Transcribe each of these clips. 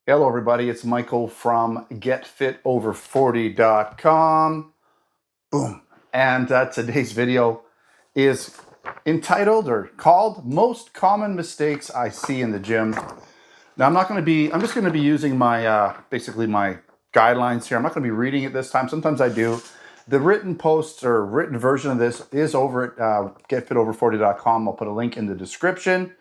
Hello everybody, it's Michael from getfitover40.com. Boom. And today's video is entitled or called Most Common Mistakes I See in the Gym. Now I'm just going to be using my, basically my guidelines here. I'm not going to be reading it this time. Sometimes I do. The written post or written version of this is over at getfitover40.com. I'll put a link in the description.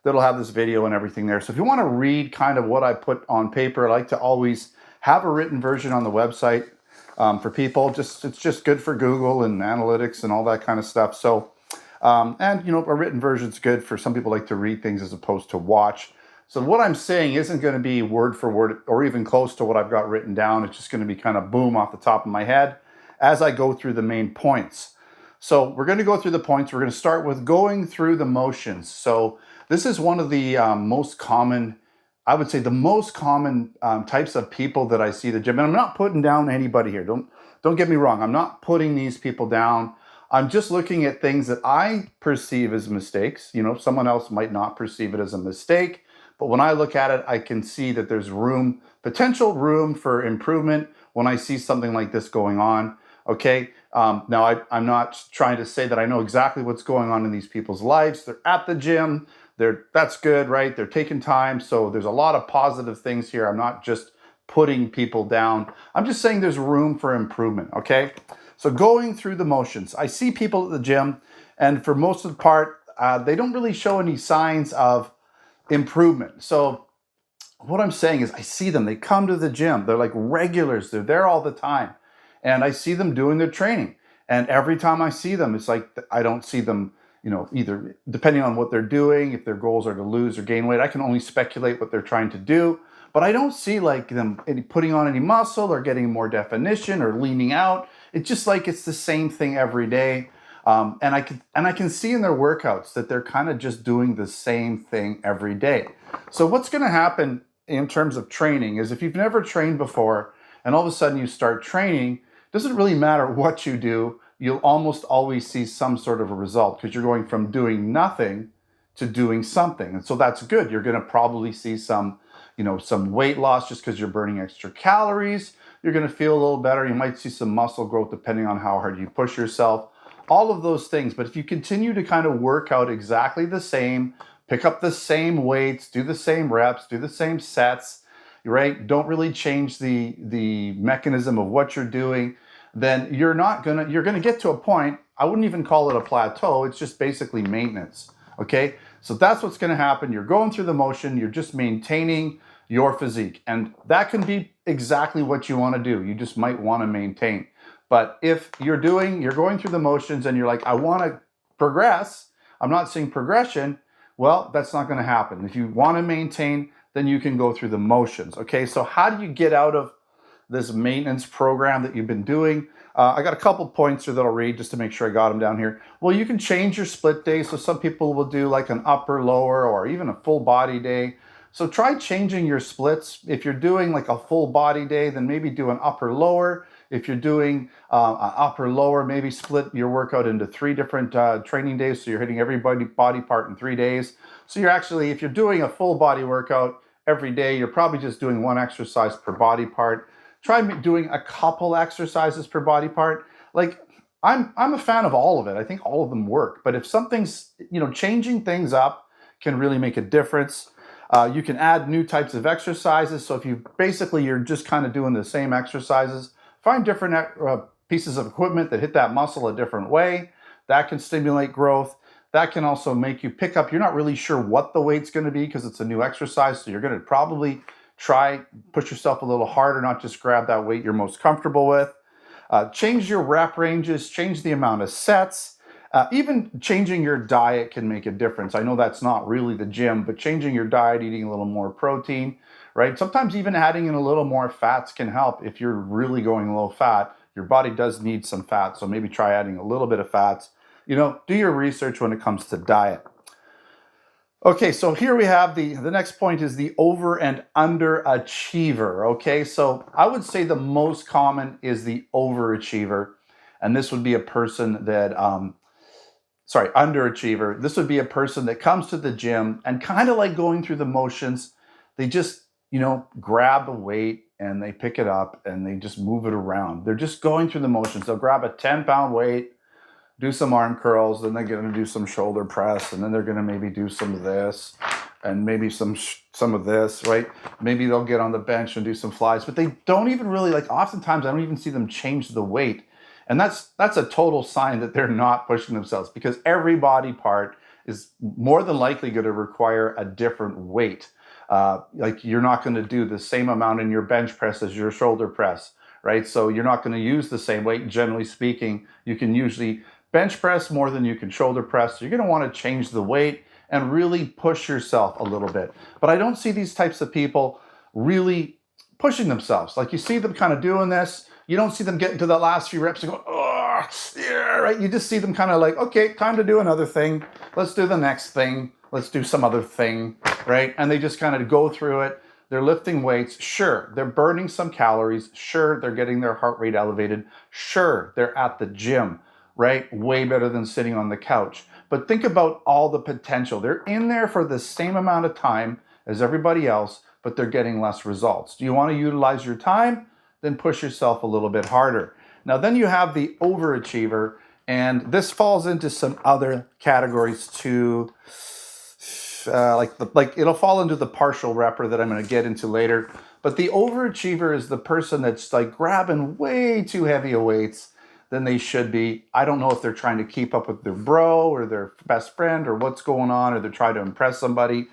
That'll have this video and everything there. So if you want to read kind of what I put on paper, I like to always have a written version on the website for people. It's just good for Google and analytics and all that kind of stuff. So, and you know, a written version is good for some people like to read things as opposed to watch. So what I'm saying isn't going to be word for word or even close to what I've got written down. It's just going to be kind of boom off the top of my head as I go through the main points. So we're going to go through the points. We're going to start with going through the motions. So this is one of the most common, I would say the most common types of people that I see at the gym. And I'm not putting down anybody here. Don't get me wrong. I'm not putting these people down. I'm just looking at things that I perceive as mistakes. You know, someone else might not perceive it as a mistake. But when I look at it, I can see that there's potential room for improvement when I see something like this going on. Okay, now I'm not trying to say that I know exactly what's going on in these people's lives. They're at the gym. That's good, right? They're taking time. So there's a lot of positive things here. I'm not just putting people down. I'm just saying there's room for improvement, okay? So going through the motions. I see people at the gym, and for most of the part, they don't really show any signs of improvement. So what I'm saying is I see them. They come to the gym. They're like regulars. They're there all the time. And I see them doing their training. And every time I see them, it's like I don't see them, you know, either depending on what they're doing, if their goals are to lose or gain weight, I can only speculate what they're trying to do. But I don't see like them putting on any muscle or getting more definition or leaning out. It's just like it's the same thing every day. And I can see in their workouts that they're kind of just doing the same thing every day. So what's going to happen in terms of training is if you've never trained before and all of a sudden you start training, it doesn't really matter what you do, you'll almost always see some sort of a result because you're going from doing nothing to doing something. And so that's good. You're going to probably see some, you know, some weight loss just because you're burning extra calories. You're going to feel a little better. You might see some muscle growth depending on how hard you push yourself. All of those things. But if you continue to kind of work out exactly the same, pick up the same weights, do the same reps, do the same sets, right? Don't really change the mechanism of what you're doing, then you're gonna get to a point, I wouldn't even call it a plateau, it's just basically maintenance, okay? So that's what's gonna happen. You're going through the motion, you're just maintaining your physique. And that can be exactly what you wanna do. You just might wanna maintain. But if you're going through the motions and you're like, I wanna progress, I'm not seeing progression, well, that's not gonna happen. If you wanna maintain, then you can go through the motions, okay? So how do you get out of this maintenance program that you've been doing? I got a couple points here that I'll read just to make sure I got them down here. Well, you can change your split day. So some people will do like an upper, lower, or even a full body day. So try changing your splits. If you're doing like a full body day, then maybe do an upper, lower. If you're doing an upper, lower, maybe split your workout into 3 different training days. So you're hitting every body part in 3 days. So you're actually, if you're doing a full body workout every day, you're probably just doing 1 exercise per body part. Try doing a couple exercises per body part. Like I'm a fan of all of it. I think all of them work. But if something's, you know, changing things up can really make a difference. You can add new types of exercises. So if you're just kind of doing the same exercises, find different pieces of equipment that hit that muscle a different way. That can stimulate growth. That can also make you pick up. You're not really sure what the weight's going to be because it's a new exercise. So you're going to probably push yourself a little harder, not just grab that weight you're most comfortable with. Change your rep ranges, change the amount of sets. Even changing your diet can make a difference. I know that's not really the gym, but changing your diet, eating a little more protein, right? Sometimes even adding in a little more fats can help. If you're really going low fat, your body does need some fat, so maybe try adding a little bit of fats. You know, do your research when it comes to diet. Okay, so here we have the next point is the over and underachiever. Okay, so I would say the most common is the overachiever. And this would be a person that, underachiever. This would be a person that comes to the gym and kind of like going through the motions. They just, grab a weight and they pick it up and they just move it around. They're just going through the motions. They'll grab a 10-pound weight, do some arm curls, then they're going to do some shoulder press, and then they're going to maybe do some of this and maybe some of this, right? Maybe they'll get on the bench and do some flies, but they don't even really, like, oftentimes I don't even see them change the weight. And that's a total sign that they're not pushing themselves, because every body part is more than likely going to require a different weight. Like, you're not going to do the same amount in your bench press as your shoulder press, right? So you're not going to use the same weight. Generally speaking, you can usually bench press more than you can shoulder press. So you're going to want to change the weight and really push yourself a little bit. But I don't see these types of people really pushing themselves. Like, you see them kind of doing this. You don't see them getting to the last few reps and go, oh, yeah, right? You just see them kind of like, okay, time to do another thing. Let's do the next thing. Let's do some other thing, right? And they just kind of go through it. They're lifting weights. Sure, they're burning some calories. Sure, they're getting their heart rate elevated. Sure, they're at the gym, right? Way better than sitting on the couch. But think about all the potential. They're in there for the same amount of time as everybody else, but they're getting less results. Do you want to utilize your time? Then push yourself a little bit harder. Now, then you have the overachiever, and this falls into some other categories too. Like it'll fall into the partial repper that I'm going to get into later. But the overachiever is the person that's like grabbing way too heavy weights than they should be. I don't know if they're trying to keep up with their bro or their best friend or what's going on, or they're trying to impress somebody.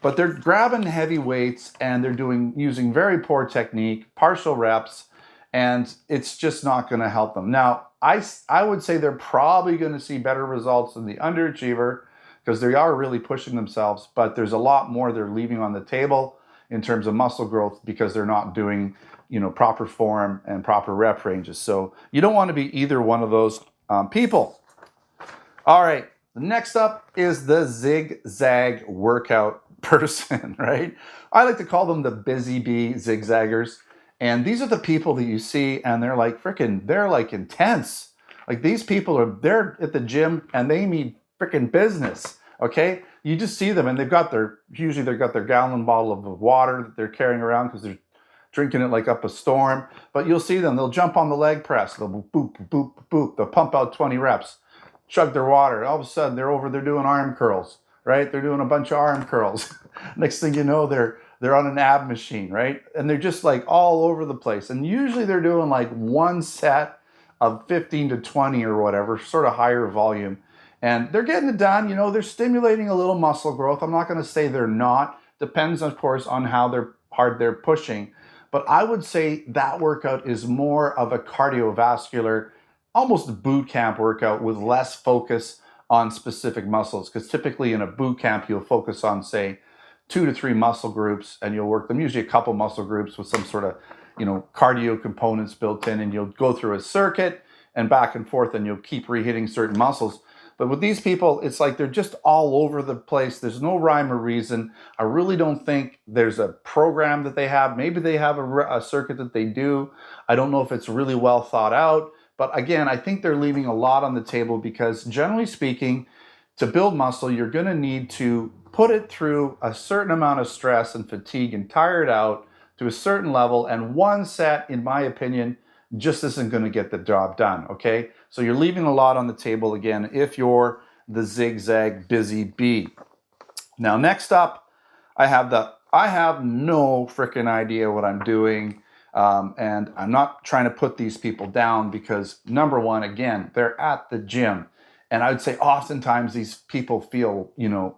But they're grabbing heavy weights and they're using very poor technique, partial reps, and it's just not going to help them. Now, I would say they're probably going to see better results than the underachiever, because they are really pushing themselves, but there's a lot more they're leaving on the table in terms of muscle growth because they're not doing, proper form and proper rep ranges. So you don't want to be either one of those people. All right, next up is the Zig Zag Workout person, right? I like to call them the busy bee zigzaggers. And these are the people that you see and they're like they're like intense. Like, these people they're at the gym and they mean freaking business, okay? You just see them and usually they've got their gallon bottle of water that they're carrying around because they're drinking it like up a storm. But you'll see them, they'll jump on the leg press, they'll boop, boop, boop, they'll pump out 20 reps, chug their water. All of a sudden they're doing arm curls, right? They're doing a bunch of arm curls. Next thing you know, they're on an ab machine, right? And they're just like all over the place. And usually they're doing like one set of 15 to 20 or whatever, sort of higher volume. And they're getting it done. They're stimulating a little muscle growth. I'm not going to say they're not. Depends, of course, on how hard they're pushing. But I would say that workout is more of a cardiovascular, almost boot camp workout with less focus on specific muscles. Because typically in a boot camp, you'll focus on, say, 2 to 3 muscle groups, and you'll work them, usually a couple muscle groups with some sort of, cardio components built in, and you'll go through a circuit and back and forth, and you'll keep re-hitting certain muscles. But with these people, it's like they're just all over the place. There's no rhyme or reason. I really don't think there's a program that they have. Maybe they have a circuit that they do. I don't know if it's really well thought out. But again, I think they're leaving a lot on the table because, generally speaking, to build muscle, you're going to need to put it through a certain amount of stress and fatigue and tire it out to a certain level. And one set, in my opinion, just isn't going to get the job done, okay? So you're leaving a lot on the table, again, if you're the zigzag busy bee. Now, next up, I have no freaking idea what I'm doing, and I'm not trying to put these people down because, number one, again, they're at the gym. And I would say oftentimes these people feel,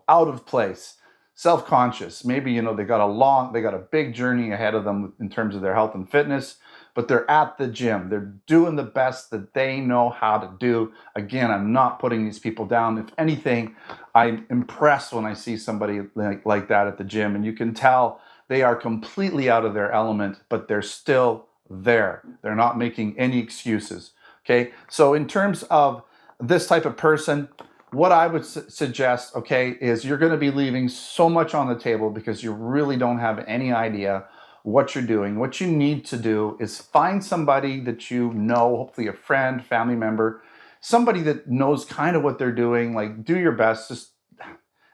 out of place, self-conscious. Maybe, they got a big journey ahead of them in terms of their health and fitness, but they're at the gym. They're doing the best that they know how to do. Again, I'm not putting these people down. If anything, I'm impressed when I see somebody like that at the gym, and you can tell they are completely out of their element, but they're still there. They're not making any excuses, okay? So in terms of this type of person, what I would suggest, okay, is you're going to be leaving so much on the table because you really don't have any idea what you're doing. What you need to do is find somebody that you know, hopefully a friend, family member, somebody that knows kind of what they're doing. Like, do your best. Just,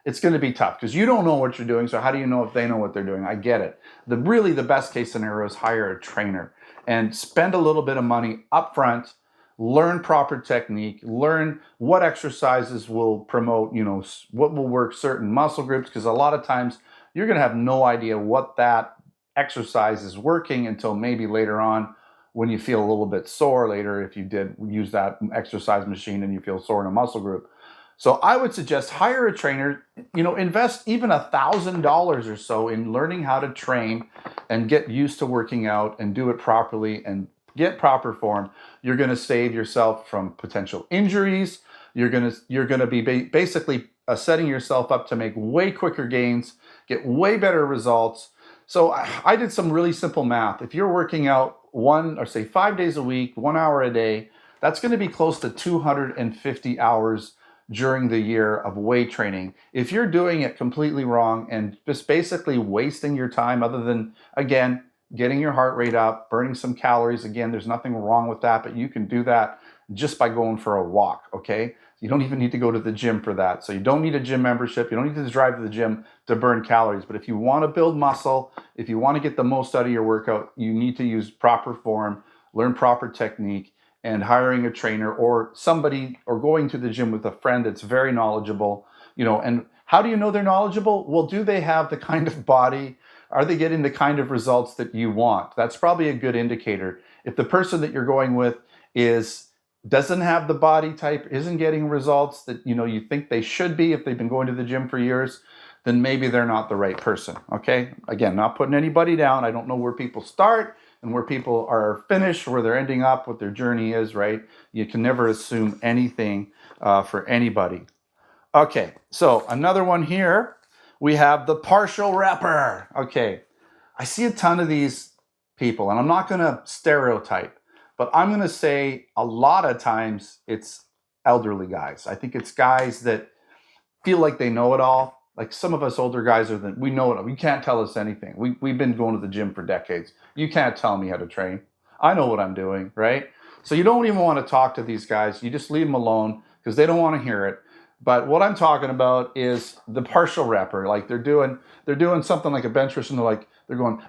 it's going to be tough because you don't know what you're doing. So how do you know if they know what they're doing? I get it. Really the best case scenario is hire a trainer and spend a little bit of money up front, learn proper technique, learn what exercises will promote, what will work certain muscle groups, because a lot of times you're going to have no idea what that exercise is working until maybe later on when you feel a little bit sore later, if you did use that exercise machine and you feel sore in a muscle group. So I would suggest hire a trainer, invest even $1,000 or so in learning how to train and get used to working out and do it properly and get proper form. You're going to save yourself from potential injuries. You're going to be basically setting yourself up to make way quicker gains, get way better results. So I did some really simple math. If you're working out 5 days a week, 1 hour a day, that's going to be close to 250 hours during the year of weight training. If you're doing it completely wrong and just basically wasting your time, other than, again, getting your heart rate up, burning some calories, again, there's nothing wrong with that, but you can do that just by going for a walk, okay? You don't even need to go to the gym for that. So you don't need a gym membership. You don't need to drive to the gym to burn calories. But if you want to build muscle, if you want to get the most out of your workout, you need to use proper form, learn proper technique, and hiring a trainer or somebody, or going to the gym with a friend that's very knowledgeable, and how do you know they're knowledgeable? Well, do they have the kind of body? Are they getting the kind of results that you want? That's probably a good indicator. If the person that you're going with doesn't have the body type, isn't getting results that you think they should be if they've been going to the gym for years, then maybe they're not the right person, okay? Again, not putting anybody down. I don't know where people start and where people are finished, where they're ending up, what their journey is, right? You can never assume anything for anybody. Okay, so another one here, we have the partial repper. Okay, I see a ton of these people, and I'm not going to stereotype, but I'm going to say a lot of times it's elderly guys. I think it's guys that feel like they know it all. Like some of us older guys we know it all. You can't tell us anything. We've been going to the gym for decades. You can't tell me how to train. I know what I'm doing, right? So you don't even want to talk to these guys. You just leave them alone because they don't want to hear it. But what I'm talking about is the partial repper. Like they're doing something like a bench press, and they're going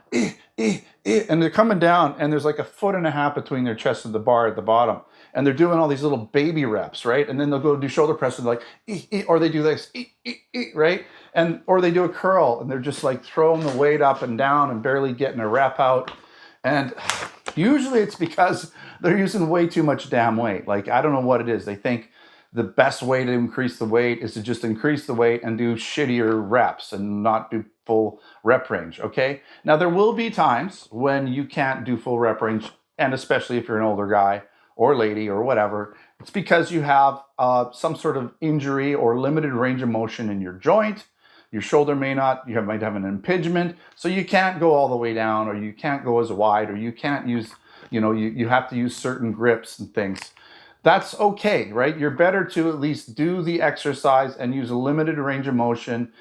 and they're coming down, and there's like 1.5 foot between their chest and the bar at the bottom, and they're doing all these little baby reps, right? And then they'll go do shoulder press and or they do this, right? Or they do a curl, and they're just like throwing the weight up and down and barely getting a rep out. And usually it's because they're using way too much damn weight. Like, I don't know what it is. They think the best way to increase the weight is to just increase the weight and do shittier reps and not do full rep range, okay? Now, there will be times when you can't do full rep range, and especially if you're an older guy or lady or whatever, it's because you have some sort of injury or limited range of motion in your joint. Your shoulder might have an impingement, so you can't go all the way down, or you can't go as wide, or you can't use, you have to use certain grips and things. That's okay, right? You're better to at least do the exercise and use a limited range of motion,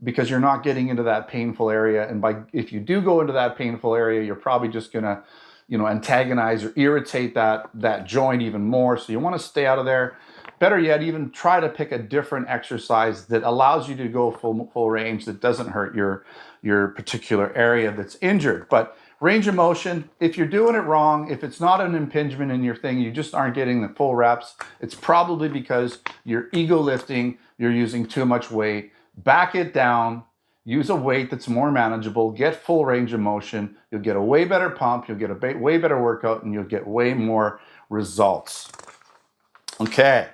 because you're not getting into that painful area. And if you do go into that painful area, you're probably just gonna, antagonize or irritate that joint even more. So you want to stay out of there. Better yet, even try to pick a different exercise that allows you to go full range, that doesn't hurt your particular area that's injured. But range of motion, if you're doing it wrong, if it's not an impingement in your thing, you just aren't getting the full reps, it's probably because you're ego lifting, you're using too much weight. Back it down, use a weight that's more manageable, get full range of motion, you'll get a way better pump, you'll get a way better workout, and you'll get way more results. Okay,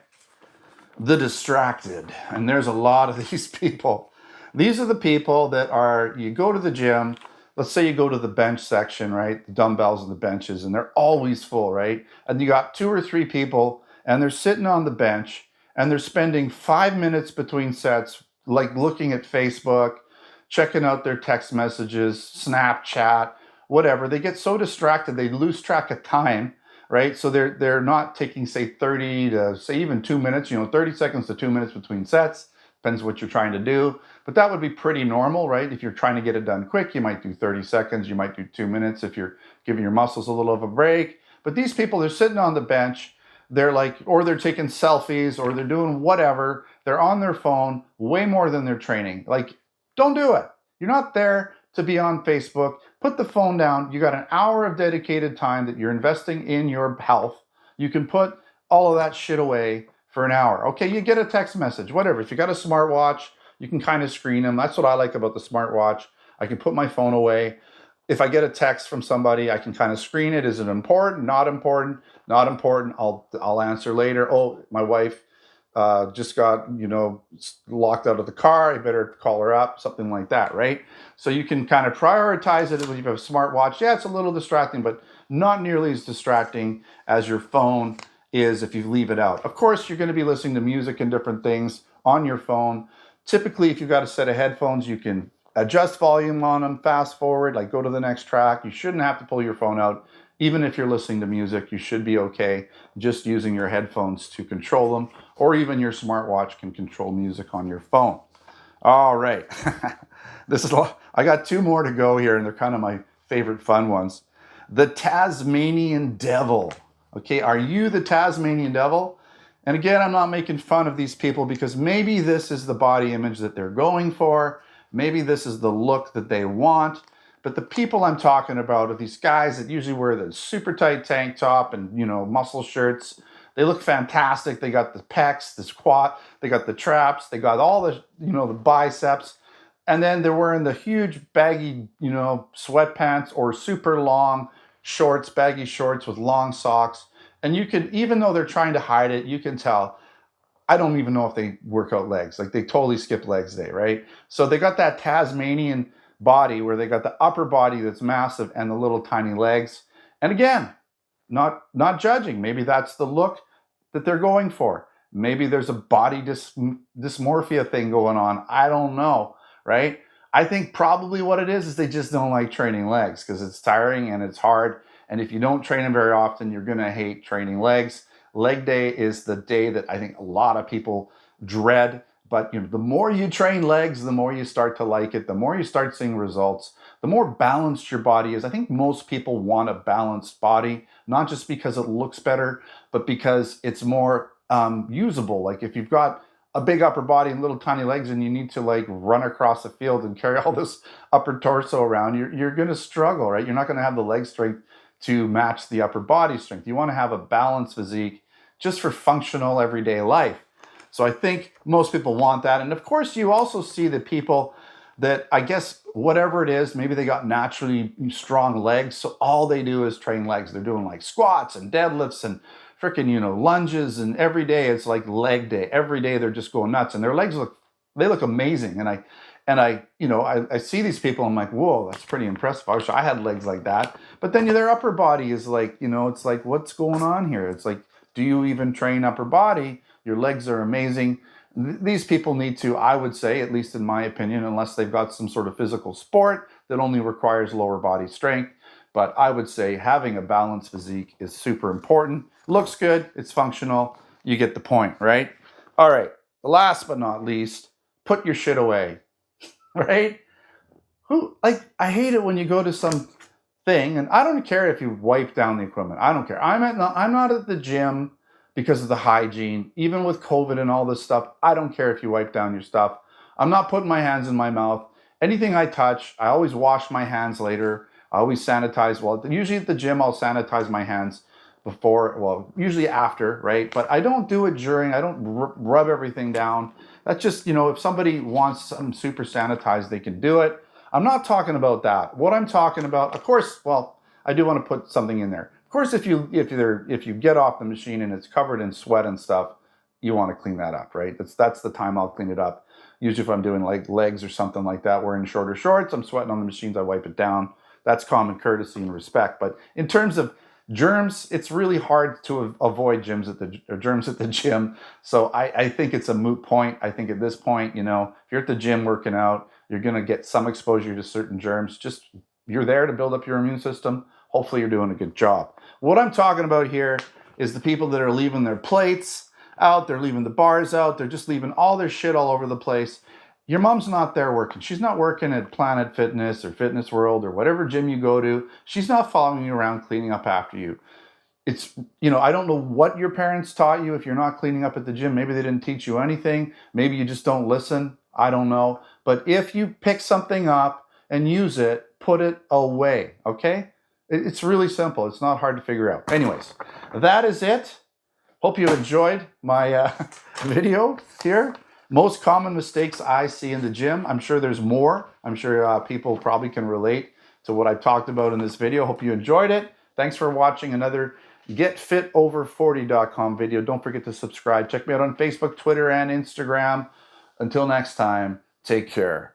the distracted, and there's a lot of these people. These are the people that you go to the gym, let's say you go to the bench section, right? The dumbbells and the benches, and they're always full, right? And you got 2 or 3 people, and they're sitting on the bench, and they're spending 5 minutes between sets, like looking at Facebook, checking out their text messages, Snapchat, whatever. They get so distracted, they lose track of time, right? So they're not taking, say, 30 to, say, even 2 minutes, 30 seconds to 2 minutes between sets. Depends what you're trying to do. But that would be pretty normal, right? If you're trying to get it done quick, you might do 30 seconds. You might do 2 minutes if you're giving your muscles a little of a break. But these people, they're sitting on the bench. they're like, or they're taking selfies, or they're doing whatever. They're on their phone way more than they're training. Like, don't do it. You're not there to be on Facebook. Put the phone down. You got an hour of dedicated time that you're investing in your health. You can put all of that shit away for an hour. Okay, you get a text message, whatever. If you got a smartwatch, you can kind of screen them. That's what I like about the smartwatch. I can put my phone away. If I get a text from somebody, I can kind of screen it. Is it important? Not important? Not important. I'll answer later. Oh, my wife just got, locked out of the car. I better call her up, something like that, right? So you can kind of prioritize it when you have a smartwatch. Yeah, it's a little distracting, but not nearly as distracting as your phone is if you leave it out. Of course, you're going to be listening to music and different things on your phone. Typically, if you've got a set of headphones, you can adjust volume on them, fast forward, like go to the next track. You shouldn't have to pull your phone out. Even if you're listening to music, you should be okay just using your headphones to control them, or even your smartwatch can control music on your phone. All right. I got two more to go here, and they're kind of my favorite fun ones. The Tasmanian Devil. Okay, are you the Tasmanian Devil? And again, I'm not making fun of these people because maybe this is the body image that they're going for. Maybe this is the look that they want. But the people I'm talking about are these guys that usually wear the super tight tank top and, muscle shirts. They look fantastic. They got the pecs, the squat, they got the traps, they got all the, the biceps. And then they're wearing the huge baggy, sweatpants or super long shorts, baggy shorts with long socks. And you can, even though they're trying to hide it, you can tell. I don't even know if they work out legs. Like they totally skip legs day, right? So they got that Tasmanian body where they got the upper body that's massive and the little tiny legs. And again, not judging. Maybe that's the look that they're going for. Maybe there's a body dysmorphia thing going on. I don't know, right? I think probably what it is they just don't like training legs because it's tiring and it's hard. And if you don't train them very often, you're going to hate training legs. Leg day is the day that I think a lot of people dread. But the more you train legs, the more you start to like it, the more you start seeing results, the more balanced your body is. I think most people want a balanced body, not just because it looks better, but because it's more usable. Like if you've got a big upper body and little tiny legs and you need to like run across the field and carry all this upper torso around, you're going to struggle, right? You're not going to have the leg strength to match the upper body strength. You want to have a balanced physique just for functional everyday life. So I think most people want that. And of course, you also see the people that, I guess, whatever it is, maybe they got naturally strong legs, so all they do is train legs. They're doing like squats and deadlifts and freaking, lunges, and every day it's like leg day. Every day they're just going nuts, and their legs look amazing. And I see these people, I'm like, whoa, that's pretty impressive. I wish I had legs like that. But then their upper body is like, it's like, what's going on here? It's like, do you even train upper body? Your legs are amazing. These people need to, I would say, at least in my opinion, unless they've got some sort of physical sport that only requires lower body strength. But I would say having a balanced physique is super important. Looks good, it's functional, you get the point, right? All right, last but not least, put your shit away, right? I hate it when you go to some thing, and I don't care if you wipe down the equipment. I don't care. I'm not at the gym because of the hygiene. Even with COVID and all this stuff, I don't care if you wipe down your stuff. I'm not putting my hands in my mouth. Anything I touch, I always wash my hands later. I always sanitize. Well, usually at the gym, I'll sanitize my hands before, well, usually after, right? But I don't do it during. I don't rub everything down. That's just, if somebody wants something super sanitized, they can do it. I'm not talking about that. What I'm talking about, of course, well, I do want to put something in there. Of course, if you get off the machine and it's covered in sweat and stuff, you want to clean that up, right? That's the time I'll clean it up. Usually if I'm doing like legs or something like that, wearing shorter shorts, I'm sweating on the machines, I wipe it down. That's common courtesy and respect. But in terms of germs, it's really hard to avoid germs at the gym. So I think it's a moot point. I think at this point, if you're at the gym working out, you're going to get some exposure to certain germs. Just you're there to build up your immune system. Hopefully you're doing a good job. What I'm talking about here is the people that are leaving their plates out, they're leaving the bars out, they're just leaving all their shit all over the place. Your mom's not there working. She's not working at Planet Fitness or Fitness World or whatever gym you go to. She's not following you around cleaning up after you. it's, I don't know what your parents taught you if you're not cleaning up at the gym. Maybe they didn't teach you anything. Maybe you just don't listen. I don't know. But if you pick something up and use it, put it away, okay? It's really simple. It's not hard to figure out. Anyways, that is it. Hope you enjoyed my video here. Most common mistakes I see in the gym. I'm sure there's more. I'm sure people probably can relate to what I talked about in this video. Hope you enjoyed it. Thanks for watching another GetFitOver40.com video. Don't forget to subscribe. Check me out on Facebook, Twitter, and Instagram. Until next time, take care.